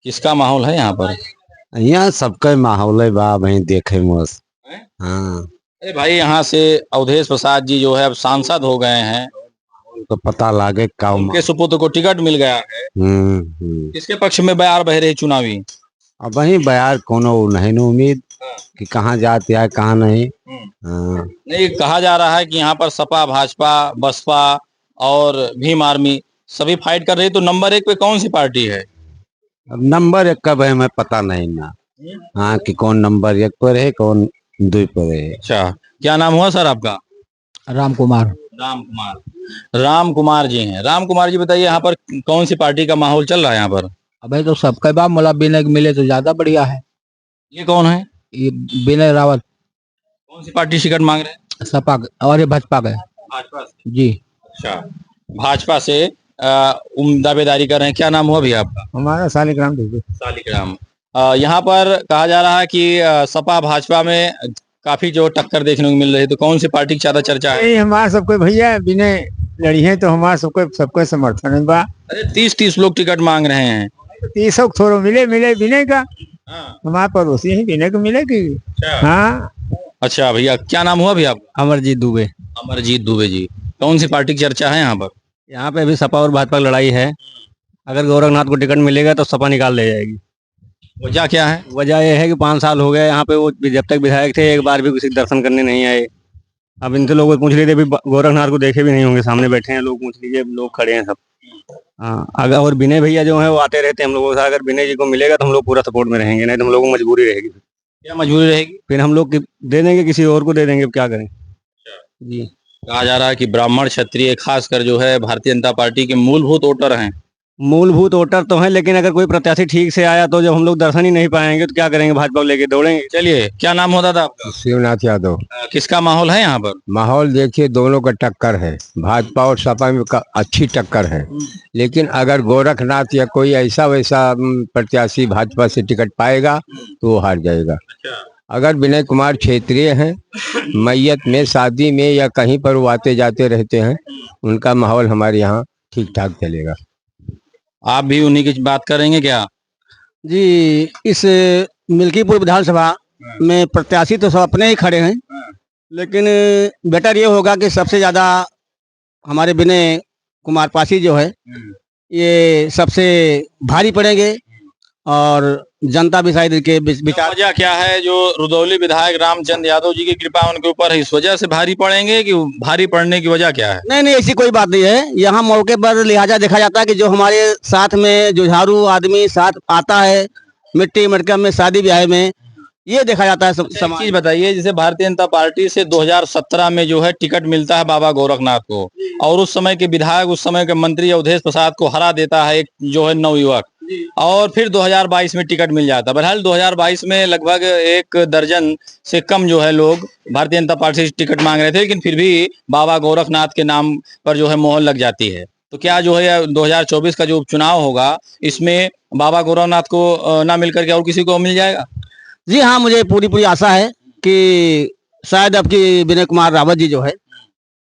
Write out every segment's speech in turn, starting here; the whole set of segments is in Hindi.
किसका माहौल है यहाँ पर? यहाँ सबका माहौल है बा वही देखे मस्त। हैं? हाँ, अरे भाई, यहाँ से अवधेश प्रसाद जी जो है अब सांसद हो गए हैं, तो पता लागे का उनके सुपुत्र को टिकट मिल गया है। हम्म। किसके पक्ष में बयार बह रही चुनावी? अब वही बयार कोनो नहीं न उम्मीद कि कहाँ जाते है कहाँ नहीं। हाँ, नहीं, कहा जा रहा है कि यहाँ पर सपा, भाजपा, बसपा और भीम आर्मी सभी फाइट कर रही है, तो नंबर 1 पे कौन सी पार्टी है? अब नंबर 1 का भाई हमें पता नहीं ना। हाँ, कि कौन नंबर 1 पर है कौन 2 पर है। अच्छा, क्या नाम हुआ सर आपका? राम कुमार। राम कुमार। राम कुमार जी हैं। राम कुमार जी, बताइए यहाँ पर कौन सी पार्टी का माहौल चल रहा है यहाँ पर? अबे तो सबके बाद मुला विनय मिले तो ज्यादा बढ़िया है। ये कौन है? ये विनय रावत कौन सी पार्टी टिकट मांग रहे हैं? सपा और ये भाजपा के। भाजपा से। जी, अच्छा, भाजपा से दावेदारी कर रहे हैं। क्या नाम हुआ भैया आपका? हमारा सालिग्राम दुबे। सालिग्राम। यहाँ पर कहा जा रहा है कि सपा भाजपा में काफी जो टक्कर देखने को मिल रही है, तो कौन सी पार्टी की ज्यादा चर्चा है? नहीं, हमारा सबको भैया विनय लड़ी है तो हमारा सबको समर्थन है बा। अरे 30 लोग टिकट मांग रहे हैं। 30 थोड़ा मिले मिले विनय का। हाँ। हमारे पड़ोसी है विनय को मिलेगी। अच्छा। हाँ, अच्छा भैया, क्या नाम हुआ भैया आपका? अमरजीत दुबे। अमरजीत दुबे जी। कौन सी पार्टी की चर्चा है यहाँ पर? यहाँ पे अभी सपा और भाजपा की लड़ाई है। अगर गोरखनाथ को टिकट मिलेगा तो सपा निकाल ले जाएगी। वजह क्या है? वजह यह है कि 5 साल हो गए यहाँ पे, वो जब तक विधायक थे एक बार भी किसी के दर्शन करने नहीं आए। अब इनसे लोगों को पूछ लीजिए, अभी गोरखनाथ को देखे भी नहीं होंगे, सामने बैठे हैं लोग, पूछ लीजिए, लोग खड़े हैं सब। हाँ, अगर और विनय भैया जो है वो आते रहते हैं हम लोगों के साथ। अगर विनय जी को मिलेगा तो हम लोग पूरा सपोर्ट में रहेंगे, नहीं तो हम लोगों को मजबूरी रहेगी। क्या मजबूरी रहेगी? फिर हम लोग दे देंगे, किसी और को दे देंगे, अब क्या करें जी। कहा जा रहा है कि ब्राह्मण क्षत्रिय खासकर जो है भारतीय जनता पार्टी के मूलभूत वोटर हैं। मूलभूत वोटर तो है, लेकिन अगर कोई प्रत्याशी ठीक से आया तो जब हम लोग दर्शन ही नहीं पाएंगे तो क्या करेंगे, भाजपा को लेके दौड़ेंगे। चलिए, क्या नाम हो दादा आपका? शिवनाथ यादव। किसका माहौल है यहाँ पर? माहौल देखिए दोनों का टक्कर है, भाजपा और सपा में अच्छी टक्कर है। लेकिन अगर गोरखनाथ या कोई ऐसा वैसा प्रत्याशी भाजपा से टिकट पाएगा तो वो हार जाएगा। अगर विनय कुमार क्षेत्रीय हैं, मैयत में, शादी में या कहीं पर वो आते जाते रहते हैं, उनका माहौल हमारे यहाँ ठीक ठाक चलेगा। आप भी उन्हीं की बात करेंगे क्या? जी, इस मिल्कीपुर विधानसभा में प्रत्याशी तो सब अपने ही खड़े हैं, लेकिन बेटर ये होगा कि सबसे ज्यादा हमारे विनय कुमार पासी जो है ये सबसे भारी पड़ेंगे और जनता भी शायद के विचार। वजह क्या है? जो रुदौली विधायक रामचंद्र यादव जी की कृपा उनके ऊपर है, इस वजह से भारी पड़ेंगे कि भारी पड़ने की वजह क्या है? नहीं नहीं, ऐसी कोई बात नहीं है। यहाँ मौके पर लिहाजा देखा जाता है कि जो हमारे साथ में जुझारू आदमी साथ आता है, मिट्टी मटका में, शादी ब्याह में, ये देखा जाता है। एक चीज बताइए, जैसे भारतीय जनता पार्टी से 2017 में जो है टिकट मिलता है बाबा गोरखनाथ को, और उस समय के विधायक, उस समय के मंत्री अवधेश प्रसाद को हरा देता है एक जो है नवयुवक, और फिर 2022 में टिकट मिल जाता है। बहरहाल 2022 में लगभग 1 दर्जन से कम जो है लोग भारतीय जनता पार्टी से टिकट मांग रहे थे, लेकिन फिर भी बाबा गोरखनाथ के नाम पर जो है मोहर लग जाती है। तो क्या जो है 2024 का जो उपचुनाव होगा, इसमें बाबा गोरखनाथ को ना मिल करके और किसी को मिल जाएगा? जी हाँ, मुझे पूरी आशा है कि शायद अब की विनय कुमार रावत जी जो है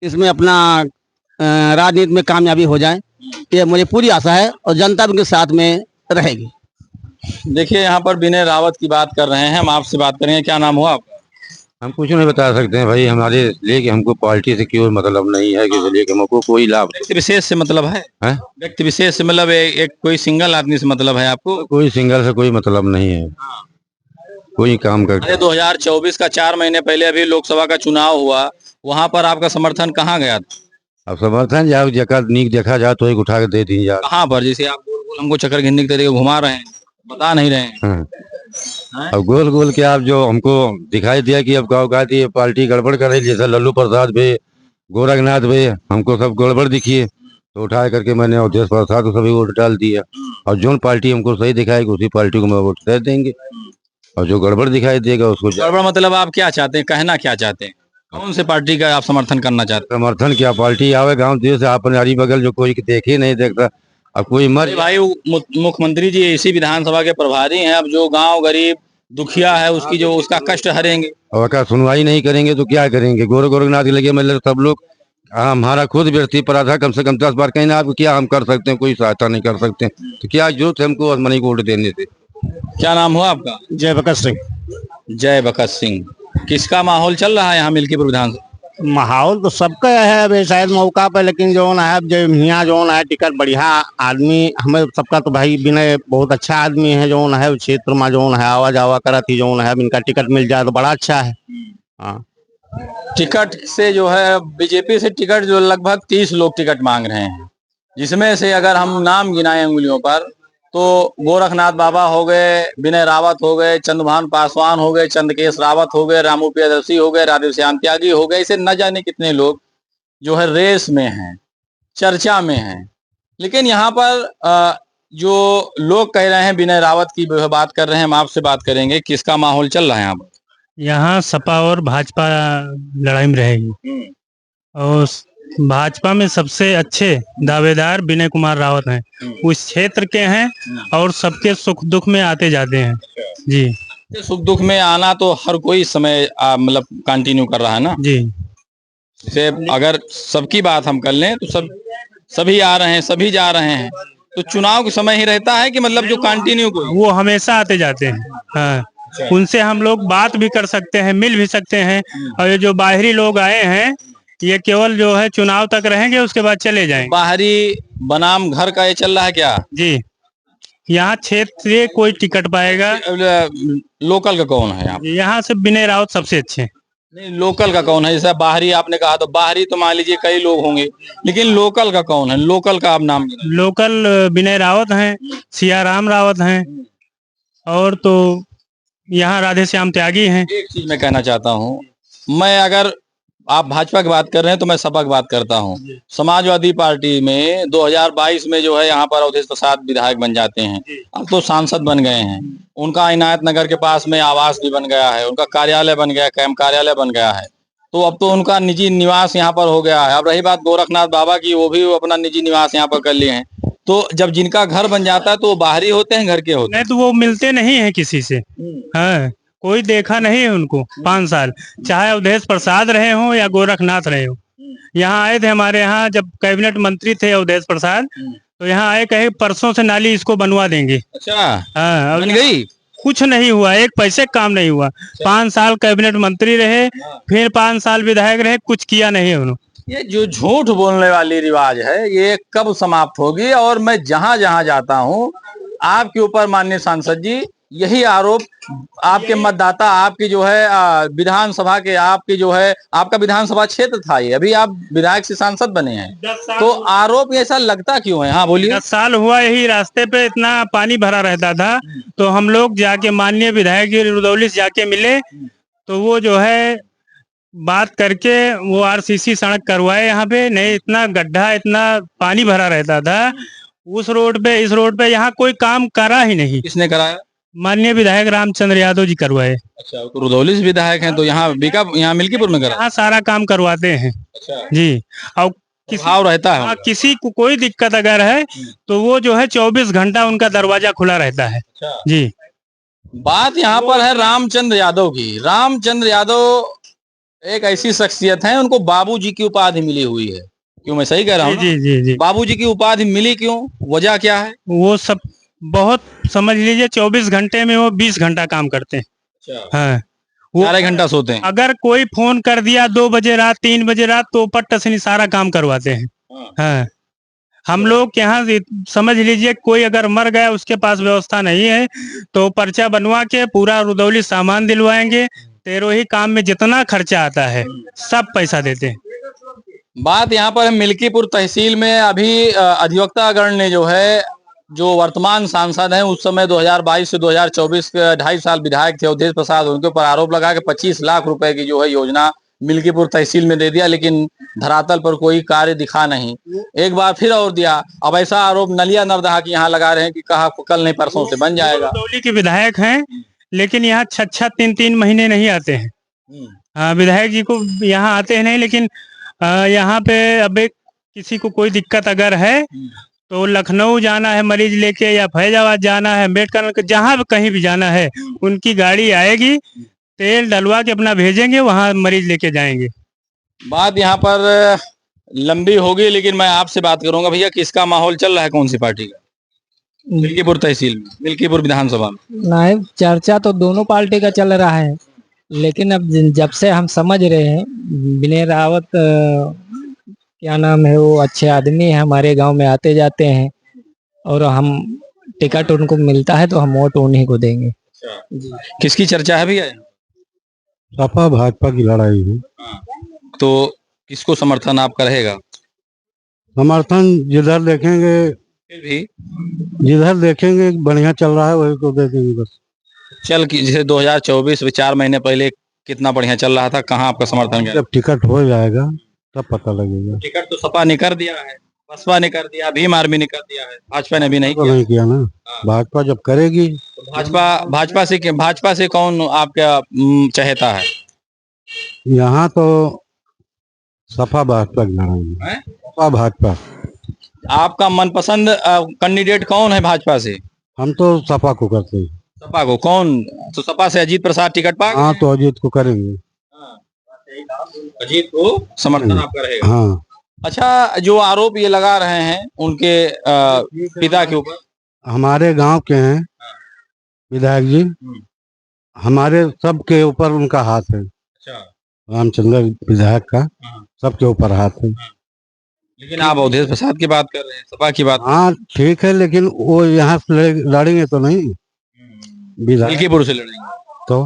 इसमें अपना राजनीति में कामयाबी हो जाए, ये मुझे पूरी आशा है, और जनता उनके साथ में रहेगी। देखिए, यहाँ पर विनय रावत की बात कर रहे हैं, हम आपसे बात करेंगे। क्या नाम हुआ आपका? हम कुछ नहीं बता सकते हैं भाई, हमारे लिए कि हमको पार्टी से क्यों मतलब नहीं है, कि लिए कि हमको कोई लाभ। व्यक्ति विशेष से मतलब है? व्यक्ति विशेष से मतलब एक कोई सिंगल आदमी से मतलब है आपको? कोई सिंगल से कोई मतलब नहीं है, कोई काम करके। 2024 का 4 महीने पहले अभी लोकसभा का चुनाव हुआ, वहां पर आपका समर्थन कहाँ गया था? अब समर्थन जाओ जगह नीक देखा जाए तो एक उठा के दे दी जाए। कहाँ पर? जैसे आप गोल गोल हमको चक्कर घिन्नी के तरीके घुमा रहे हैं, बता नहीं रहे हैं। अब गोल गोल के आप जो हमको दिखाई दिया कि अब गाँव गाती है पार्टी गड़बड़ कर रही, जैसे लल्लू प्रसाद भी, गोरखनाथ भी, हमको सब गड़बड़ दिखी है, तो उठा करके मैंने अवधेश प्रसाद को सभी वोट डाल दिया। और जो पार्टी हमको सही दिखाएगी उसी पार्टी को मैं वोट दे देंगे, और जो गड़बड़ दिखाई देगा उसको। गड़बड़ मतलब आप क्या चाहते हैं, कहना क्या चाहते हैं? कौन से पार्टी का आप समर्थन करना चाहते हैं? समर्थन क्या, पार्टी आवे गांव देश अपने अरी बगल जो कोई देखे नहीं देखता, अब कोई मर भाई मुख्यमंत्री जी इसी विधानसभा के प्रभारी हैं, अब जो गांव गरीब दुखिया है उसकी जो उसका कष्ट हरेंगे और का सुनवाई नहीं करेंगे तो क्या करेंगे। गोरखनाथ के लगे मतलब सब लोग हमारा खुद व्यक्ति अपराध है, कम से कम 10 बार कहीं ना, आपको क्या हम कर सकते हैं, कोई सहायता नहीं कर सकते, तो क्या जरूरत है हमको मनी को वोट देने से। क्या नाम हुआ आपका? जय बकत सिंह। जय बकत सिंह। किसका माहौल चल रहा है यहाँ मिल्कीपुर विधानसभा? माहौल तो सबका है अभी शायद मौका पे, लेकिन जो है जो यहाँ जो है टिकट बढ़िया आदमी हमें सबका तो भाई विनय बहुत अच्छा आदमी है, जो है क्षेत्र में जो है आवा जावा करा थी, जो है इनका टिकट मिल जाए तो बड़ा अच्छा है। हाँ, टिकट से जो है बीजेपी से टिकट जो लगभग 30 लोग टिकट मांग रहे हैं, जिसमें से अगर हम नाम गिनाएं उंगलियों पर तो गोरखनाथ बाबा हो गए, विनय रावत हो गए, चंद्रभान पासवान हो गए, चंद्रकेश रावत हो गए, रामू प्रियदर्शी हो गए, राधेश्याम त्यागी हो गए, इसे न जाने कितने लोग जो है रेस में हैं, चर्चा में हैं। लेकिन यहाँ पर जो लोग कह रहे हैं, विनय रावत की बात कर रहे हैं, हम आपसे बात करेंगे किसका माहौल चल रहा है यहाँ पर? यहाँ सपा और भाजपा लड़ाई में रहेगी और भाजपा में सबसे अच्छे दावेदार विनय कुमार रावत हैं, उस क्षेत्र के हैं और सबके सुख दुख में आते जाते हैं जी। सुख दुख में आना तो हर कोई इस समय मतलब कंटिन्यू कर रहा है ना जी। जैसे अगर सबकी बात हम कर लें तो सभी आ रहे हैं, सभी जा रहे हैं, तो चुनाव के समय ही रहता है कि मतलब जो कंटिन्यू को वो हमेशा आते जाते हैं। हाँ, उनसे हम लोग बात भी कर सकते हैं, मिल भी सकते हैं। और ये जो बाहरी लोग आए हैं ये केवल जो है चुनाव तक रहेंगे, उसके बाद चले जाएंगे। बाहरी बनाम घर का ये चल रहा है क्या जी? यहाँ क्षेत्र से कोई टिकट पाएगा। लोकल का कौन है यहाँ से विनय रावत सबसे अच्छे। नहीं, लोकल का कौन है? जैसे बाहरी आपने कहा, तो बाहरी तो मान लीजिए कई लोग होंगे, लेकिन लोकल का कौन है? लोकल का आप नाम? लोकल विनय रावत हैं, सियाराम रावत हैं, और तो यहाँ राधेश्याम त्यागी हैं। एक चीज मैं कहना चाहता हूँ, मैं अगर आप भाजपा की बात कर रहे हैं तो मैं सपा की बात करता हूँ। समाजवादी पार्टी में 2022 में जो है यहाँ पर अवधेश प्रसाद विधायक बन जाते हैं, अब तो सांसद बन गए हैं। उनका इनायत नगर के पास में आवास भी बन गया है, उनका कार्यालय बन गया, कैंप कार्यालय बन गया है, तो अब तो उनका निजी निवास यहाँ पर हो गया है। अब रही बात गोरखनाथ बाबा की, वो भी अपना निजी निवास यहाँ पर कर लिए हैं। तो जब जिनका घर बन जाता है तो वो बाहरी होते हैं, घर के होते नहीं तो वो मिलते नहीं है किसी से। हाँ, कोई देखा नहीं है उनको 5 साल, चाहे अवधेश प्रसाद रहे हों या गोरखनाथ रहे हों। यहाँ आए थे हमारे यहाँ, जब कैबिनेट मंत्री थे अवधेश प्रसाद, तो यहाँ आए, कहे परसों से नाली इसको बनवा देंगे। अच्छा, हाँ, बन गई? कुछ नहीं हुआ, एक पैसे काम नहीं हुआ। 5 साल कैबिनेट मंत्री रहे, फिर 5 साल विधायक रहे, कुछ किया नहीं है उन्होंने। ये जो झूठ बोलने वाली रिवाज है ये कब समाप्त होगी? और मैं जहां जहां जाता हूं आपके ऊपर माननीय सांसद जी यही आरोप, आपके मतदाता आपकी जो है विधानसभा के, आपकी जो है आपका विधानसभा क्षेत्र था ये, अभी आप विधायक से सांसद बने हैं, तो आरोप ऐसा लगता क्यों है? हाँ बोलिए। 10 साल हुआ यही रास्ते पे इतना पानी भरा रहता था, तो हम लोग जाके माननीय विधायक जी रुदौली से जाके मिले, तो वो जो है बात करके वो आरसीसी सड़क करवाए यहाँ पे। नहीं, इतना गड्ढा, इतना पानी भरा रहता था उस रोड पे, इस रोड पे यहाँ कोई काम करा ही नहीं। किसने कराया? माननीय विधायक रामचंद्र यादव जी करवाए। अच्छा, तो रुदौली से विधायक हैं, तो यहाँ यहाँ मिल्कीपुर में करा? यहाँ सारा काम करवाते हैं। अच्छा जी। और भाव रहता है? किसी को कोई दिक्कत अगर है तो वो जो है 24 घंटा उनका दरवाजा खुला रहता है। अच्छा। जी। बात यहाँ पर है रामचंद्र यादव की। रामचंद्र यादव एक ऐसी शख्सियत है, उनको बाबूजी की उपाधि मिली हुई है। क्यों, मैं सही कह रहा हूँ? जी जी जी। बाबूजी की उपाधि मिली क्यों, वजह क्या है? वो सब बहुत समझ लीजिए 24 घंटे में वो 20 घंटा काम करते हैं। अच्छा। हाँ, वो 4 घंटा सोते हैं। अगर कोई फोन कर दिया 2 बजे रात, 3 बजे रात, तो पट्ट से सारा काम करवाते हैं। हाँ, हम लोग के यहाँ समझ लीजिए कोई अगर मर गया, उसके पास व्यवस्था नहीं है, तो पर्चा बनवा के पूरा रुदौली सामान दिलवाएंगे। 13 ही काम में जितना खर्चा आता है सब पैसा देते हैं। बात यहाँ पर मिल्कीपुर तहसील में अभी अधिवक्तागण ने जो है, जो वर्तमान सांसद हैं, उस समय 2022 से 2024 के 2.5 साल विधायक थे अवधेश प्रसाद, उनके ऊपर आरोप लगा के 25 लाख रुपए की जो है योजना मिल्कीपुर तहसील में दे दिया, लेकिन धरातल पर कोई कार्य दिखा नहीं। एक बार फिर और दिया। अब ऐसा आरोप नलिया नवदहा की यहाँ लगा रहे हैं कि कहा कल नहीं परसों से बन जाएगा। रुदौली के विधायक हैं, लेकिन यहाँ 6-6 3-3 महीने नहीं आते हैं। हाँ, विधायक जी को यहाँ आते हैं नहीं, लेकिन यहाँ पे अब किसी को कोई दिक्कत अगर है तो लखनऊ जाना है मरीज लेके, या फैजाबाद जाना है, अम्बेडकर, जहाँ कहीं भी जाना है, उनकी गाड़ी आएगी, तेल डलवा के अपना भेजेंगे, वहाँ मरीज लेके जाएंगे। बात यहाँ पर लंबी होगी, लेकिन मैं आपसे बात करूंगा भैया, किसका माहौल चल रहा है, कौन सी पार्टी का मिल्कीपुर तहसील में, मिल्कीपुर विधानसभा में? नहीं, चर्चा तो दोनों पार्टी का चल रहा है, लेकिन अब जब से हम समझ रहे हैं विनय रावत क्या नाम है, वो अच्छे आदमी है, हमारे गांव में आते जाते हैं, और हम टिकट उनको मिलता है तो हम वोट उन्हीं को देंगे। किसकी चर्चा है भैया? सपा भाजपा की लड़ाई है। तो किसको समर्थन आपका रहेगा? समर्थन जिधर देखेंगे, फिर भी जिधर देखेंगे बढ़िया चल रहा है वही को दे देंगे बस। जैसे 2024 में 4 महीने पहले कितना बढ़िया चल रहा था, कहाँ आपका समर्थन गया? जब टिकट हो जाएगा तब पता लगेगा। टिकट तो सपा ने कर दिया है, बसपा ने कर दिया, भीम आर्मी ने कर दिया है, भाजपा ने भी नहीं तो किया। नहीं किया ना, भाजपा जब करेगी। भाजपा से कौन आपका चाहता है? यहाँ तो सपा भाजपा की लड़ाई है। सपा भाजपा। आपका मनपसंद कैंडिडेट कौन है भाजपा से? हम तो सपा को करते हैं। सपा को कौन? तो सपा से अजीत प्रसाद टिकट पा गए? हाँ तो अजीत को करेंगे। अजीत को समर्थन आपका रहेगा? हाँ। अच्छा, जो आरोप ये लगा रहे हैं उनके पिता के ऊपर, हमारे गांव के हैं विधायक जी, हमारे सबके ऊपर उनका हाथ है। रामचंद्र विधायक का सबके ऊपर हाथ है। लेकिन आप अवधेश प्रसाद की बात कर रहे हैं, सपा की बात। हाँ ठीक है, लेकिन वो यहाँ से लड़ेंगे तो नहीं विधायक, मिल्कीपुर से लड़ेंगे तो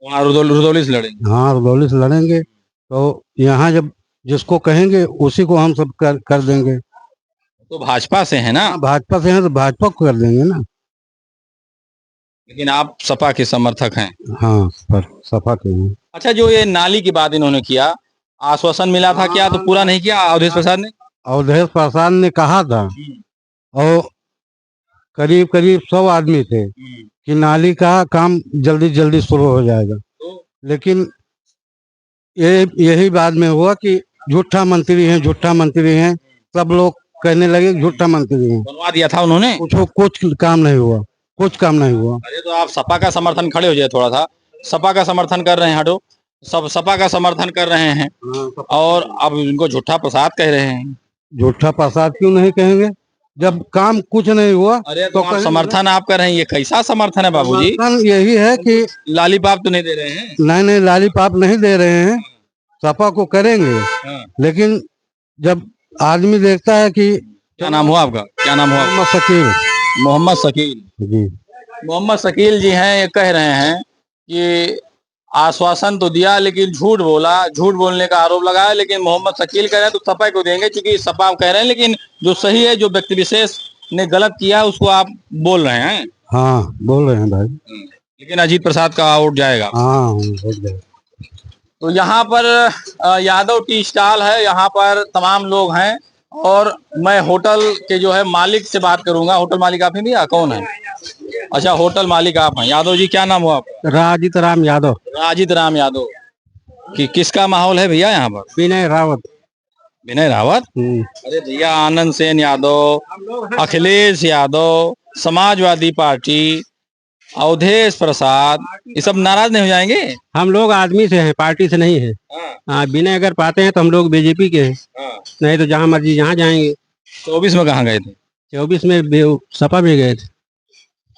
वहाँ रुदौली से लड़ेंगे। हाँ रदौली से लड़ेंगे, तो यहाँ जब जिसको कहेंगे उसी को हम सब कर देंगे। तो भाजपा से है ना? भाजपा से हैं तो भाजपा को कर देंगे ना। लेकिन आप सपा के समर्थक हैं? हाँ पर सपा के हैं। अच्छा, जो ये नाली की बात इन्होंने किया, आश्वासन मिला था क्या, तो पूरा नहीं किया अवधेश प्रसाद ने? अवधेश प्रसाद ने कहा था, और करीब करीब 100 आदमी थे कि नाली का काम जल्दी जल्दी शुरू हो जाएगा, लेकिन यही बाद में हुआ कि झूठा मंत्री हैं, सब लोग कहने लगे झूठा मंत्री हैं। बनवा दिया था उन्होंने, कुछ काम नहीं हुआ, कुछ काम नहीं हुआ। अरे तो आप सपा का समर्थन, खड़े हो जाए थोड़ा सा, सपा का समर्थन कर रहे हैं, हटो, सब सपा का समर्थन कर रहे हैं, और अब उनको झूठा प्रसाद कह रहे हैं। झूठा प्रसाद क्यों नहीं कहेंगे जब काम कुछ नहीं हुआ? अरे तो आप समर्थन आप कर रहे हैं, ये कैसा समर्थन है बाबूजी? समर्थन यही है कि लालीपाप तो नहीं दे रहे हैं? नहीं लालीपाप नहीं दे रहे हैं, सपा को करेंगे, लेकिन जब आदमी देखता है कि। क्या नाम हुआ आपका? क्या नाम हुआ? मोहम्मद शकील। मोहम्मद शकील जी। मोहम्मद शकील जी हैं, ये कह रहे हैं कि आश्वासन तो दिया लेकिन झूठ बोला, झूठ बोलने का आरोप लगाया। लेकिन मोहम्मद शकील कह रहे हैं तो सपा को देंगे, क्योंकि सपा कह रहे हैं, लेकिन जो सही है, जो व्यक्ति विशेष ने गलत किया उसको आप बोल रहे हैं। हाँ बोल रहे हैं भाई। लेकिन अजीत प्रसाद का वोट जाएगा। हाँ हो जाएगा। तो यहाँ पर यादव टी स्टॉल है, यहाँ पर तमाम लोग हैं, और मैं होटल के जो है मालिक से बात करूंगा। होटल मालिक आप ही भैया? कौन है? अच्छा, होटल मालिक आप हैं। यादव जी, क्या नाम हुआ आपका? राजित राम यादव। राजित राम यादव। किसका माहौल है भैया यहाँ पर? विनय रावत। विनय रावत? अरे भैया, आनंद सेन यादव, अखिलेश यादव, समाजवादी पार्टी, अवधेश प्रसाद, ये सब नाराज नहीं हो जाएंगे? हम लोग आदमी से हैं, पार्टी से नहीं है। हाँ, विनय अगर पाते हैं तो हम लोग बीजेपी के हैं, नहीं तो जहाँ मर्जी जहाँ जाएंगे। 24 में कहाँ गए थे? 24 में सपा में गए थे।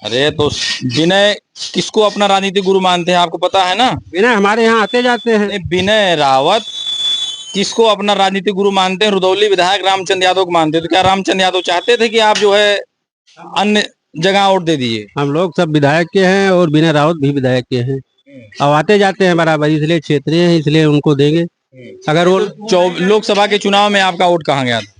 अरे तो विनय किसको अपना राजनीतिक गुरु मानते हैं, आपको पता है ना? विनय हमारे यहाँ आते जाते हैं। विनय रावत किसको अपना राजनीतिक गुरु मानते हैं? रुदौली विधायक रामचंद्र यादव को मानते हैं। तो क्या रामचंद्र यादव चाहते थे कि आप जो है अन्य जगह वोट दे दिए? हम लोग सब विधायक के हैं, और विनय रावत भी विधायक के हैं, अब आते जाते हैं बराबर, इसलिए क्षेत्रीय हैं, इसलिए उनको देंगे। अगर वो लोकसभा के चुनाव में आपका वोट कहाँ गया था?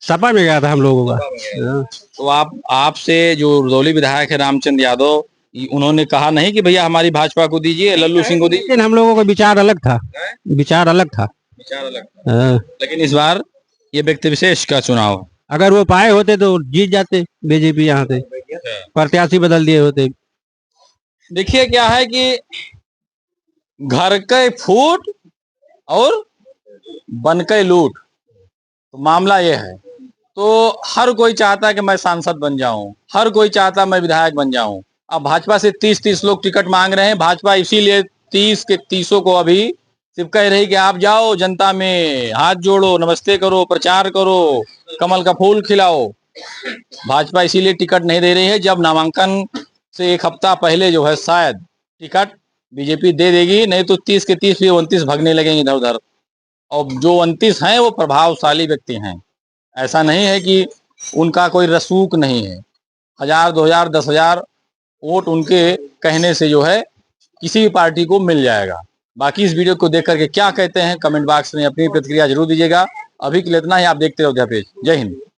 सपा में गया था हम लोगों का। तो आपसे जो रुदौली विधायक है रामचंद्र यादव, उन्होंने कहा नहीं कि भैया हमारी भाजपा को दीजिए, लल्लू सिंह को दीजिए? लेकिन हम लोगों का विचार अलग था, विचार अलग था। लेकिन इस बार ये व्यक्ति विशेष का चुनाव है। अगर वो पाए होते तो जीत जाते बीजेपी, यहाँ से प्रत्याशी बदल दिए होते। देखिए क्या है कि घर के फूट और बन के लूट, तो मामला ये है। तो हर कोई चाहता है कि मैं सांसद बन जाऊं, हर कोई चाहता है मैं विधायक बन जाऊं। अब भाजपा से 30 लोग टिकट मांग रहे हैं। भाजपा इसीलिए 30 के 30 को अभी सिर्फ कह रही कि आप जाओ जनता में हाथ जोड़ो, नमस्ते करो, प्रचार करो, कमल का फूल खिलाओ। भाजपा इसीलिए टिकट नहीं दे रही है। जब नामांकन से एक हफ्ता पहले जो है शायद टिकट बीजेपी दे देगी, नहीं तो 30 के 30 भी 29 भगने लगेंगे इधर उधर। और जो 29 हैं वो प्रभावशाली व्यक्ति हैं, ऐसा नहीं है कि उनका कोई रसूख नहीं है। 1000, 2000, 10,000 वोट उनके कहने से जो है किसी भी पार्टी को मिल जाएगा। बाकी इस वीडियो को देख करके क्या कहते हैं कमेंट बॉक्स में अपनी प्रतिक्रिया जरूर दीजिएगा। अभी के लिए इतना ही। आप देखते रहो अध्याय पेज। जय हिंद।